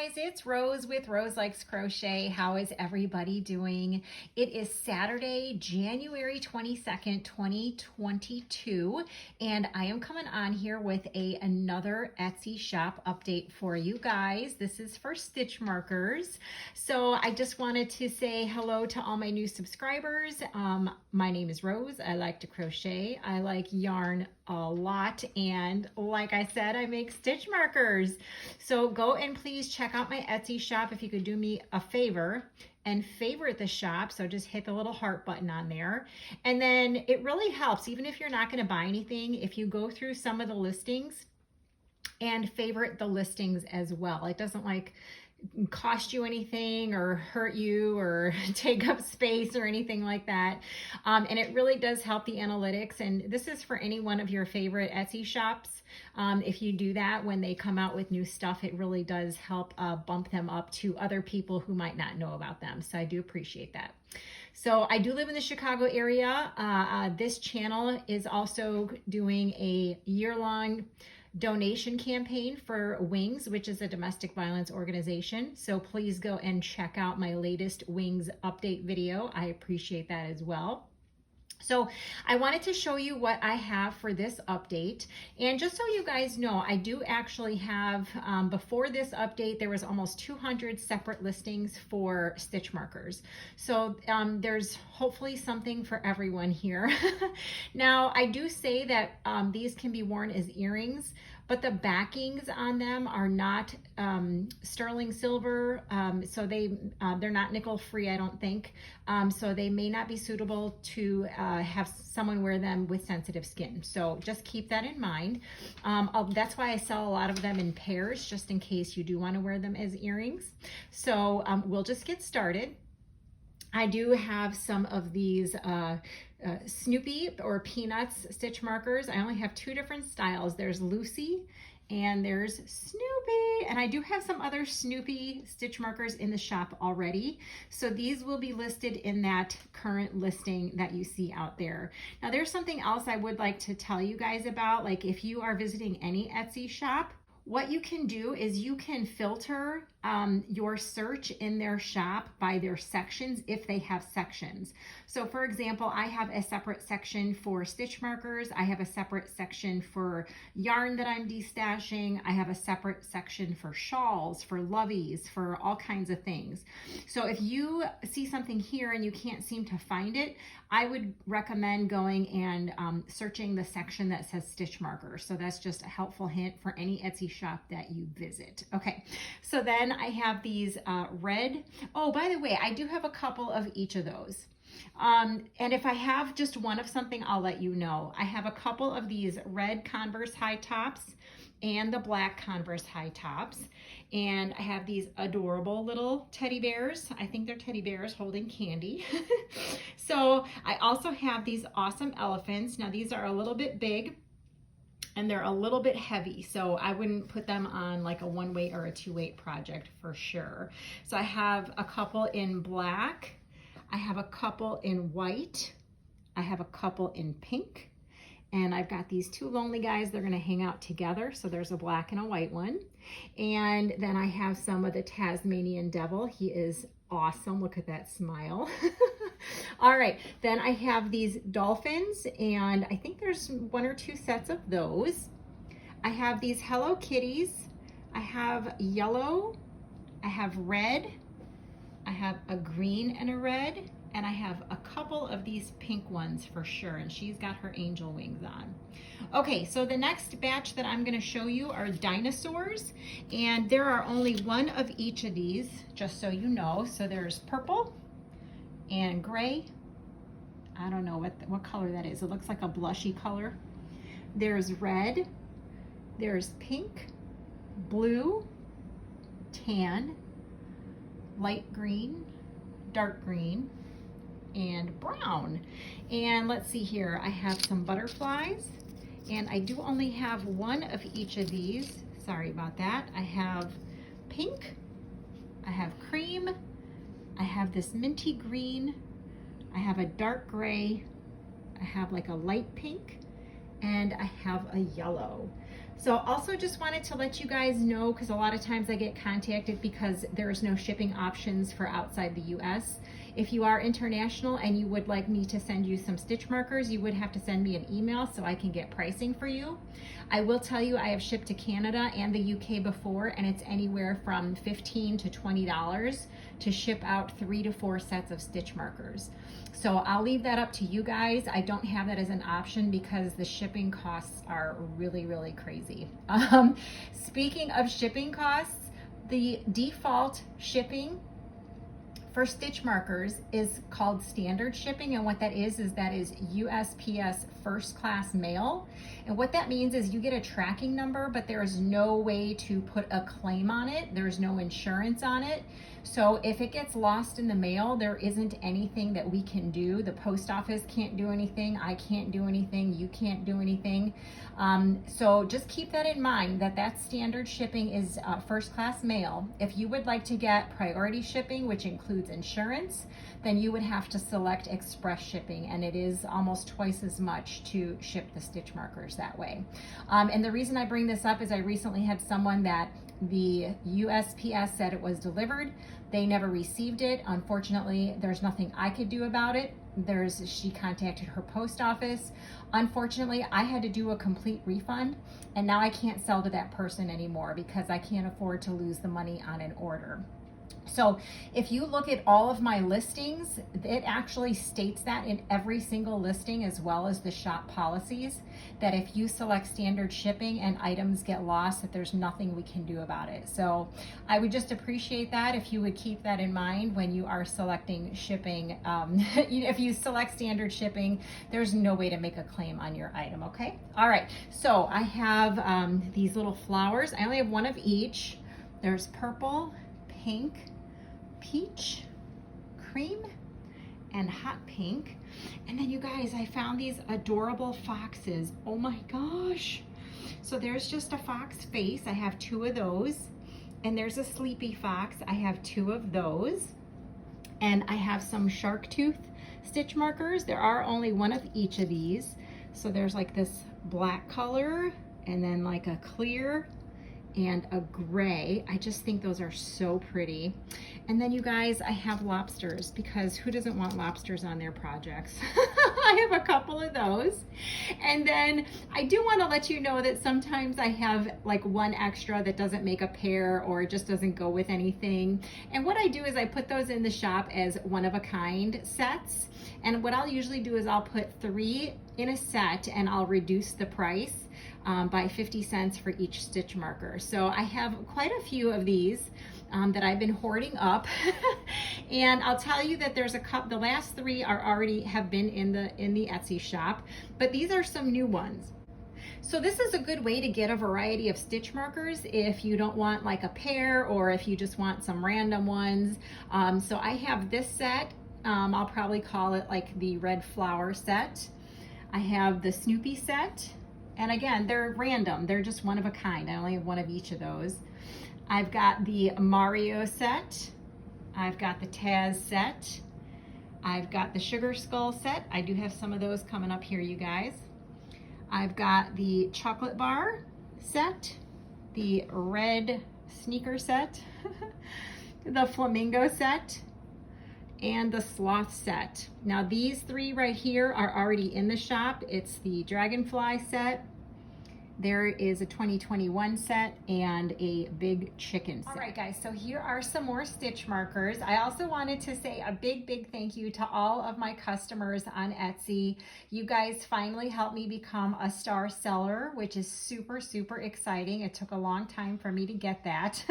guys, it's Rose with Roselikescrochet. How is everybody doing? It is Saturday, January 22nd, 2022, and I am coming on here with another Etsy shop update for you guys. This is for stitch markers. So I just wanted to say hello to all my new subscribers. My name is Rose. I like to crochet. I like yarn a lot, and like I said, I make stitch markers. So go and please check out my Etsy shop. If you could do me a favor and favorite the shop, so just hit the little heart button on there, and then it really helps, even if you're not going to buy anything, if you go through some of the listings and favorite the listings as well. It doesn't like cost you anything or hurt you or take up space or anything like that. And it really does help the analytics. And this is for any one of your favorite Etsy shops. If you do that when they come out with new stuff, it really does help bump them up to other people who might not know about them. So I do appreciate that. So I do live in the Chicago area. This channel is also doing a year-long donation campaign for Wings, which is a domestic violence organization. So please go and check out my latest Wings update video. I appreciate that as well. So I wanted to show you what I have for this update. And just so you guys know, I do actually have, before this update, there was almost 200 separate listings for stitch markers. So there's hopefully something for everyone here. Now, I do say that these can be worn as earrings, but the backings on them are not sterling silver, so they're not nickel free, I don't think. So they may not be suitable to have someone wear them with sensitive skin. So just keep that in mind. That's why I sell a lot of them in pairs, just in case you do want to wear them as earrings. So we'll just get started. I do have some of these Snoopy or Peanuts stitch markers. I only have two different styles. There's Lucy and there's Snoopy. And I do have some other Snoopy stitch markers in the shop already. So these will be listed in that current listing that you see out there. Now there's something else I would like to tell you guys about. Like if you are visiting any Etsy shop, what you can do is you can filter your search in their shop by their sections if they have sections. So for example, I have a separate section for stitch markers. I have a separate section for yarn that I'm destashing. I have a separate section for shawls, for loveys, for all kinds of things. So if you see something here and you can't seem to find it, I would recommend going and searching the section that says stitch markers. So that's just a helpful hint for any Etsy shop that you visit. Okay, so then I have these red. Oh, by the way, I do have a couple of each of those. And if I have just one of something, I'll let you know. I have a couple of these red Converse high tops and the black Converse high tops. And I have these adorable little teddy bears. I think they're teddy bears holding candy. So I also have these awesome elephants. Now these are a little bit big and they're a little bit heavy, so I wouldn't put them on like a 1-weight or a 2-weight project for sure. So I have a couple in black, I have a couple in white, I have a couple in pink, and I've got these two lonely guys. They're gonna hang out together. So there's a black and a white one. And then I have some of the Tasmanian Devil. He is awesome. Look at that smile. All right, then I have these dolphins, and I think there's 1 or 2 sets of those. I have these Hello Kitties. I have yellow, I have red, I have a green and a red, and I have a couple of these pink ones for sure, and she's got her angel wings on. Okay, so the next batch that I'm gonna show you are Dinosaurs, and there are only one of each of these, just so you know. So there's purple and gray. I don't know what color that is. It looks like a blushy color. There's red, there's pink, blue, tan, light green, dark green, and brown. And let's see here, I have some butterflies, and I do only have one of each of these. Sorry about that. I have pink, I have cream, I have this minty green, I have a dark gray, I have like a light pink, and I have a yellow. So also just wanted to let you guys know, because a lot of times I get contacted because there's no shipping options for outside the US. If you are international and you would like me to send you some stitch markers, you would have to send me an email so I can get pricing for you. I will tell you I have shipped to Canada and the UK before, and it's anywhere from $15 to $20 to ship out 3 to 4 sets of stitch markers. So I'll leave that up to you guys. I don't have that as an option because the shipping costs are really, really crazy. Speaking of shipping costs, the default shipping for stitch markers is called standard shipping, and what that is USPS first class mail. And what that means is you get a tracking number, but there is no way to put a claim on it. There's no insurance on it. So if it gets lost in the mail, there isn't anything that we can do. The post office can't do anything. I can't do anything. You can't do anything. So just keep that in mind, that standard shipping is first class mail. If you would like to get priority shipping, which includes insurance, then you would have to select express shipping, and it is almost twice as much to ship the stitch markers that way. And the reason I bring this up is I recently had someone that the USPS said it was delivered. They never received it. Unfortunately, there's nothing I could do about it. She contacted her post office. Unfortunately, I had to do a complete refund, and now I can't sell to that person anymore because I can't afford to lose the money on an order. So if you look at all of my listings, it actually states that in every single listing, as well as the shop policies, that if you select standard shipping and items get lost, that there's nothing we can do about it. So I would just appreciate that if you would keep that in mind when you are selecting shipping. If you select standard shipping, there's no way to make a claim on your item, okay? All right, so I have these little flowers. I only have one of each. There's purple, pink, peach, cream, and hot pink. And then you guys, I found these adorable foxes. Oh my gosh. So there's just a fox face. I have 2 of those. And there's a sleepy fox. I have 2 of those. And I have some shark tooth stitch markers. There are only 1 of each of these. So there's like this black color and then like a clear and a gray. I just think those are so pretty. And then you guys, I have lobsters, because who doesn't want lobsters on their projects? I have a couple of those. And then I do want to let you know that sometimes I have like 1 extra that doesn't make a pair or it just doesn't go with anything. And what I do is I put those in the shop as one-of-a-kind sets. And what I'll usually do is I'll put 3 in a set and I'll reduce the price by 50 cents for each stitch marker. So I have quite a few of these that I've been hoarding up. And I'll tell you that there's a couple, the last 3 have been in the Etsy shop, but these are some new ones. So this is a good way to get a variety of stitch markers if you don't want like a pair, or if you just want some random ones. So I have this set. I'll probably call it like the red flower set. I have the Snoopy set. And again, they're random. They're just one of a kind. I only have 1 of each of those. I've got the Mario set. I've got the Taz set. I've got the Sugar Skull set. I do have some of those coming up here, you guys. I've got the Chocolate Bar set, the Red Sneaker set, the Flamingo set, and the Sloth set. Now these 3 right here are already in the shop. It's the Dragonfly set. There is a 2021 set and a big chicken set. All right guys, so here are some more stitch markers. I also wanted to say a big thank you to all of my customers on Etsy. You guys finally helped me become a star seller, which is super exciting. It took a long time for me to get that.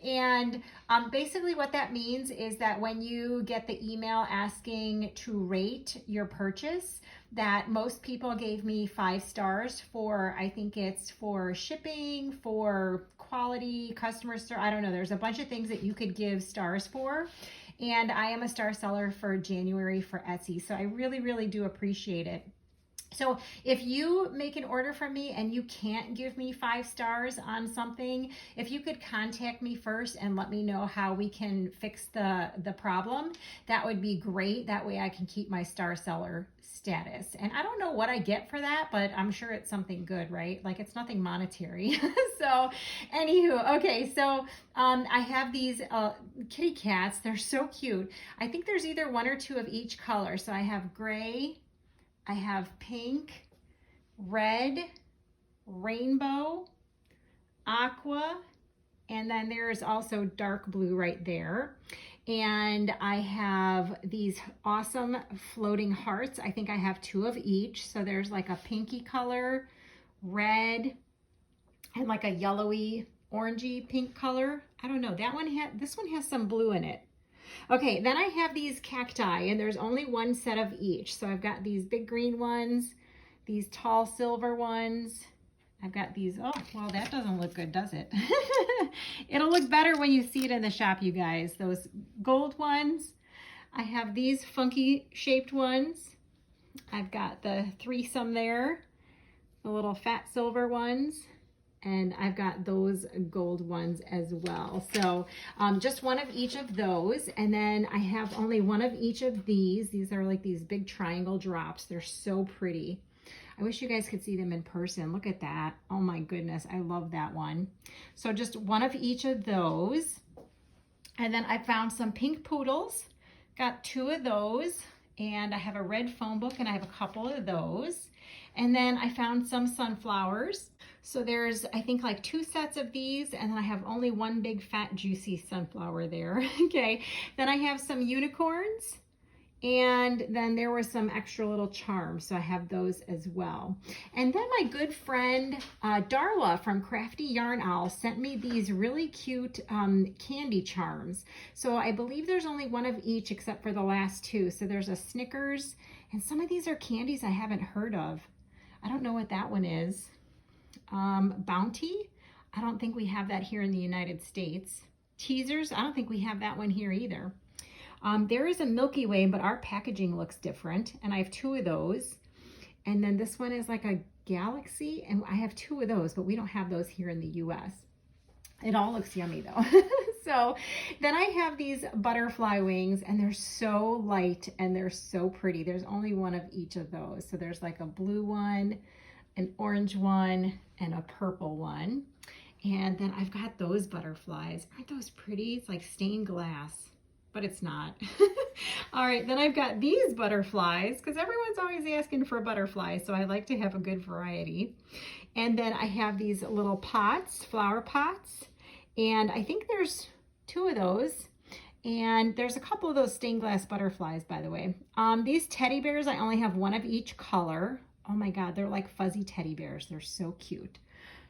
And basically what that means is that when you get the email asking to rate your purchase, that most people gave me 5 stars for, I think it's for shipping, for quality, customer service, I don't know. There's a bunch of things that you could give stars for. And I am a star seller for January for Etsy. So I really do appreciate it. So if you make an order from me and you can't give me 5 stars on something, if you could contact me first and let me know how we can fix the problem, that would be great. That way I can keep my star seller status. And I don't know what I get for that, but I'm sure it's something good, right? Like it's nothing monetary. So anywho, okay, so I have these kitty cats. They're so cute. I think there's either 1 or 2 of each color. So I have gray, I have pink, red, rainbow, aqua, and then there's also dark blue right there. And I have these awesome floating hearts. I think I have 2 of each. So there's like a pinky color, red, and like a yellowy, orangey pink color. I don't know. This one has some blue in it. Okay, then I have these cacti, and there's only 1 set of each. So I've got these big green ones, these tall silver ones. I've got these, oh, well, that doesn't look good, does it? It'll look better when you see it in the shop, you guys. Those gold ones. I have these funky shaped ones. I've got the threesome there, the little fat silver ones. And I've got those gold ones as well. So just 1 of each of those. And then I have only 1 of each of these. These are like these big triangle drops. They're so pretty. I wish you guys could see them in person. Look at that. Oh my goodness. I love that one. So just 1 of each of those. And then I found some pink poodles. Got 2 of those. And I have a red phone book and I have a couple of those. And then I found some sunflowers. So there's, I think, like 2 sets of these, and then I have only 1 big fat juicy sunflower there. Okay, then I have some unicorns, and then there were some extra little charms, so I have those as well. And then my good friend Darla from Crafty Yarn Owl sent me these really cute candy charms. So I believe there's only 1 of each except for the last 2. So there's a Snickers, and some of these are candies I haven't heard of. I don't know what that one is. Bounty, I don't think we have that here in the United States. Teasers, I don't think we have that one here either. There is a Milky Way, but our packaging looks different, and I have 2 of those. And then this one is like a Galaxy, and I have 2 of those, but we don't have those here in the US. It all looks yummy though. So then I have these butterfly wings, and they're so light and they're so pretty. There's only 1 of each of those. So there's like a blue one, an orange one, and a purple one. And then I've got those butterflies. Aren't those pretty? It's like stained glass, but it's not. All right, then I've got these butterflies because everyone's always asking for butterflies, so I like to have a good variety. And then I have these little pots, flower pots, and I think there's 2 of those. And there's a couple of those stained glass butterflies, by the way. These teddy bears, I only have 1 of each color. Oh my God, they're like fuzzy teddy bears. They're so cute.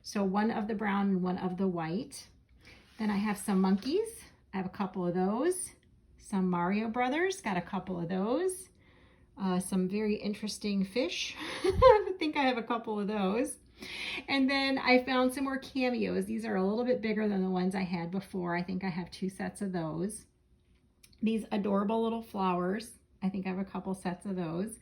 So 1 of the brown and 1 of the white. Then I have some monkeys. I have a couple of those. Some Mario Brothers, got a couple of those. Some very interesting fish. I think I have a couple of those. And then I found some more cameos. These are a little bit bigger than the ones I had before. I think I have 2 sets of those. These adorable little flowers. I think I have a couple sets of those.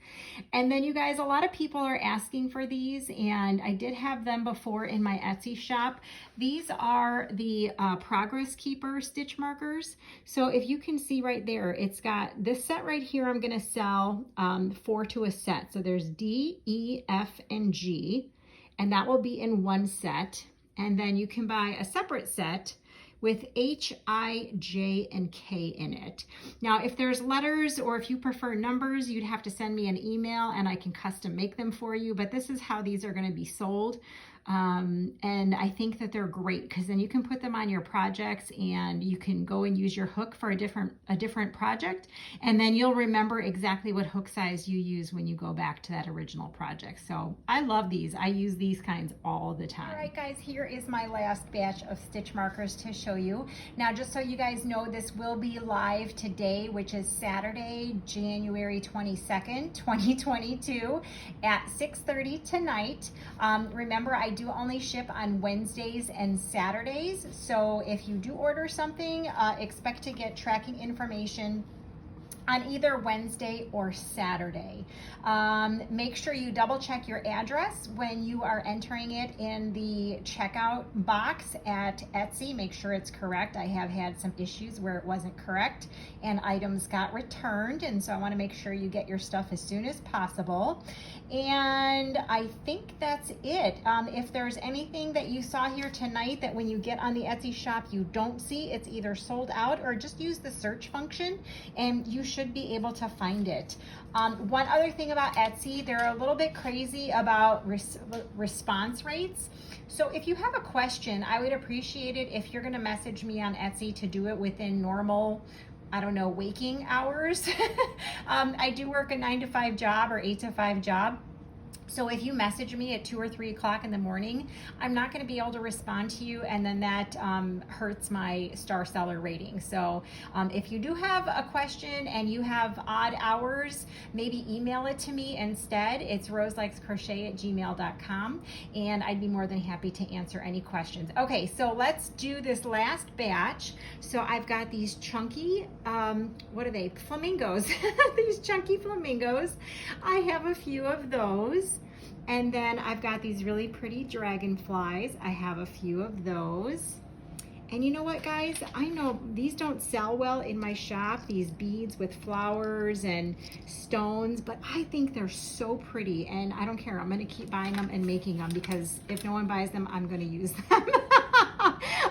And then you guys, a lot of people are asking for these, and I did have them before in my Etsy shop. These are the Progress Keeper stitch markers. So if you can see right there, it's got this set right here. I'm gonna sell 4 to a set. So there's D, E, F, and G, and that will be in 1 set. And then you can buy a separate set with H, I, J, and K in it. Now, if there's letters or if you prefer numbers, you'd have to send me an email and I can custom make them for you, but this is how these are gonna be sold. And I think that they're great because then you can put them on your projects and you can go and use your hook for a different project, and then you'll remember exactly what hook size you use when you go back to that original project. So I love these. I use these kinds all the time. All right, guys, here is my last batch of stitch markers to show you. Now, just so you guys know, this will be live today, which is Saturday, January 22nd, 2022 at 6:30 tonight. Remember, I do only ship on Wednesdays and Saturdays, so if you do order something, expect to get tracking information on either Wednesday or Saturday. Make sure you double check your address when you are entering it in the checkout box at Etsy. Make sure it's correct. I have had some issues where it wasn't correct and items got returned, and so I want to make sure you get your stuff as soon as possible. And I think that's it. If there's anything that you saw here tonight that when you get on the Etsy shop you don't see, it's either sold out or just use the search function and you should be able to find it. One other thing about Etsy, they're a little bit crazy about response rates. So if you have a question, I would appreciate it if you're going to message me on Etsy to do it within normal, I don't know, waking hours. I do work a 9-to-5 job or 8-to-5 job. So if you message me at 2 or 3 o'clock in the morning, I'm not going to be able to respond to you, and then that hurts my star seller rating. So if you do have a question and you have odd hours, maybe email it to me instead. It's roselikescrochet@gmail.com, and I'd be more than happy to answer any questions. Okay, so let's do this last batch. So I've got these chunky, what are they? Flamingos. These chunky flamingos. I have a few of those. And then I've got these really pretty dragonflies. I have a few of those. And you know what, guys? I know these don't sell well in my shop, these beads with flowers and stones, but I think they're so pretty, and I don't care. I'm going to keep buying them and making them, because if no one buys them, I'm going to use them.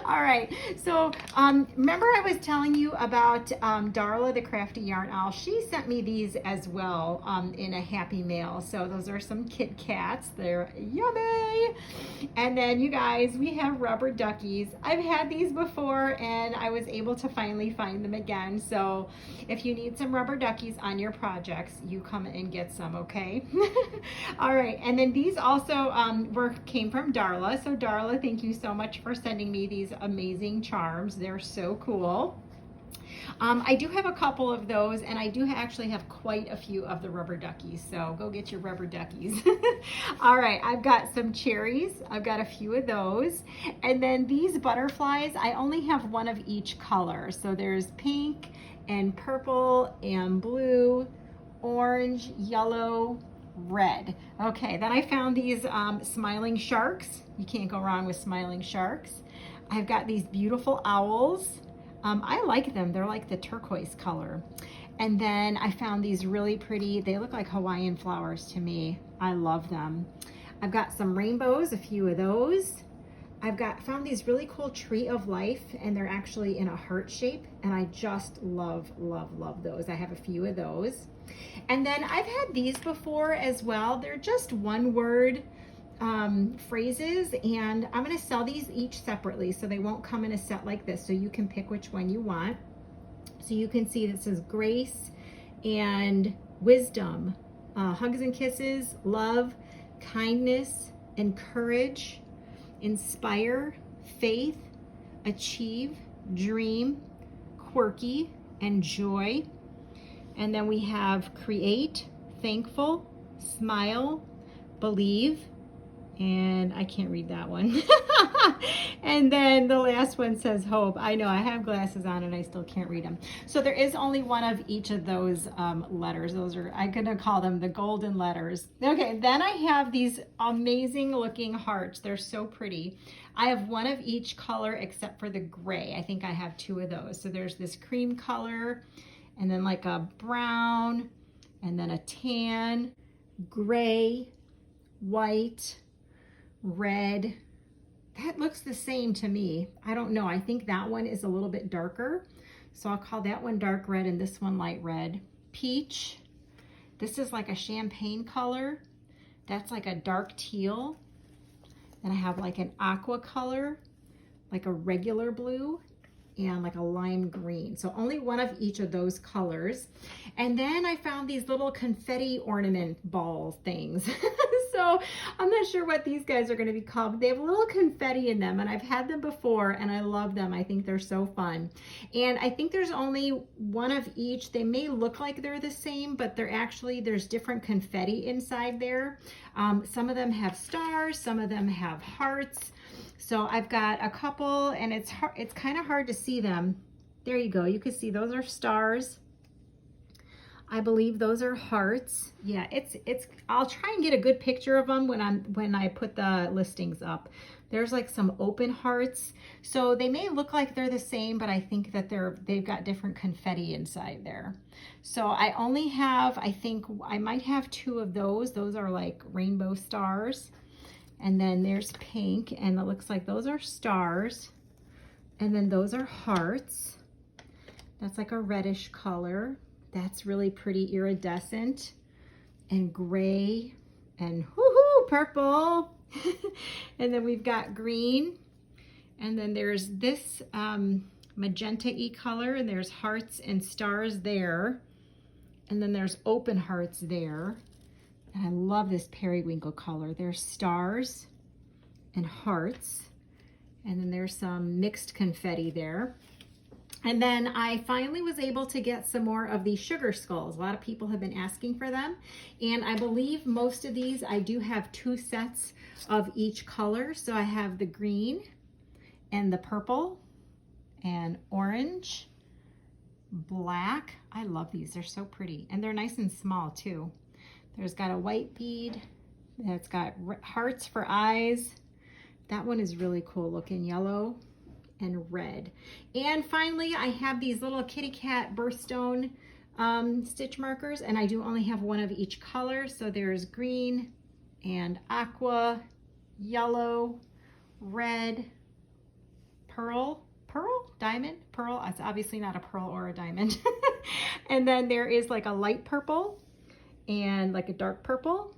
All right, so remember I was telling you about Darla, the crafty yarn owl. She sent me these as well in a happy mail. So those are some Kit Kats. They're yummy. And then you guys, we have rubber duckies. I've had these before and I was able to finally find them again. So if you need some rubber duckies on your projects, you come and get some, okay? All right, and then these also came from Darla. So Darla, thank you so much for sending me these amazing charms. They're so cool. I do have a couple of those, and I do actually have quite a few of the rubber duckies, so go get your rubber duckies. All right, I've got some cherries. I've got a few of those. And then these butterflies, I only have one of each color. So there's pink and purple and blue, orange, yellow, red. Okay, then I found these smiling sharks. You can't go wrong with smiling sharks. I've got these beautiful owls. I like them. They're like the turquoise color. And then I found these really pretty, they look like Hawaiian flowers to me. I love them. I've got some rainbows, a few of those. Found these really cool tree of life, and they're actually in a heart shape, and I just love, love, love those. I have a few of those. And then I've had these before as well. They're just one word phrases, and I'm going to sell these each separately, so they won't come in a set like this, so you can pick which one you want. So you can see this is grace and wisdom, hugs and kisses, love, kindness, encourage, inspire, faith, achieve, dream, quirky, and joy. And then we have create, thankful, smile, believe, and I can't read that one. And then the last one says hope. I know, I have glasses on and I still can't read them. So there is only one of each of those letters. Those are, I'm gonna call them the golden letters. Okay, then I have these amazing looking hearts. They're so pretty. I have one of each color except for the gray. I think I have two of those. So there's this cream color, and then like a brown, and then a tan, gray, white, red. That looks the same to me. I don't know. I think that one is a little bit darker. So I'll call that one dark red and this one light red. Peach. This is like a champagne color. That's like a dark teal. Then I have like an aqua color, like a regular blue, and like a lime green. So only one of each of those colors. And then I found these little confetti ornament ball things. So I'm not sure what these guys are going to be called, but they have a little confetti in them, and I've had them before and I love them. I think they're so fun. And I think there's only one of each. They may look like they're the same, but they're actually, there's different confetti inside there. Some of them have stars, some of them have hearts. So I've got a couple, and it's kind of hard to see them. There you go. You can see those are stars. I believe those are hearts. Yeah, I'll try and get a good picture of them when I put the listings up. There's like some open hearts. So they may look like they're the same, but I think that they've got different confetti inside there. So I only have, I think I might have 2 of those. Those are like rainbow stars. And then there's pink, and it looks like those are stars. And then those are hearts. That's like a reddish color. That's really pretty iridescent, and gray, and woohoo, purple. And then we've got green, and then there's this magenta-y color, and there's hearts and stars there, and then there's open hearts there. And I love this periwinkle color. There's stars and hearts, and then there's some mixed confetti there. And then I finally was able to get some more of these sugar skulls. A lot of people have been asking for them. And I believe most of these, I do have 2 sets of each color. So I have the green and the purple and orange, black. I love these, they're so pretty. And they're nice and small too. There's got a white bead that's got hearts for eyes. That one is really cool looking, yellow and red. And finally, I have these little kitty cat birthstone stitch markers, and I do only have 1 of each color. So there's green and aqua, yellow, red, pearl, diamond, pearl. It's obviously not a pearl or a diamond. And then there is like a light purple and like a dark purple,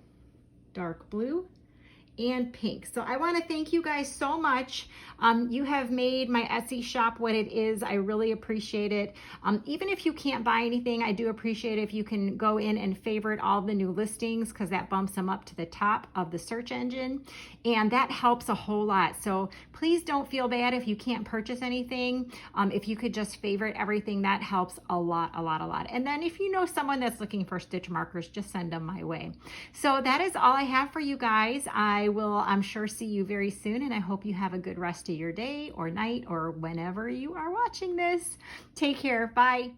dark blue, and pink. So I want to thank you guys so much. You have made my Etsy shop what it is. I really appreciate it. Even if you can't buy anything, I do appreciate it if you can go in and favorite all the new listings, because that bumps them up to the top of the search engine, and that helps a whole lot. So please don't feel bad if you can't purchase anything. If you could just favorite everything, that helps a lot. And then if you know someone that's looking for stitch markers, just send them my way. So that is all I have for you guys. I will, I'm sure, see you very soon, and I hope you have a good rest of your day or night or whenever you are watching this. Take care. Bye.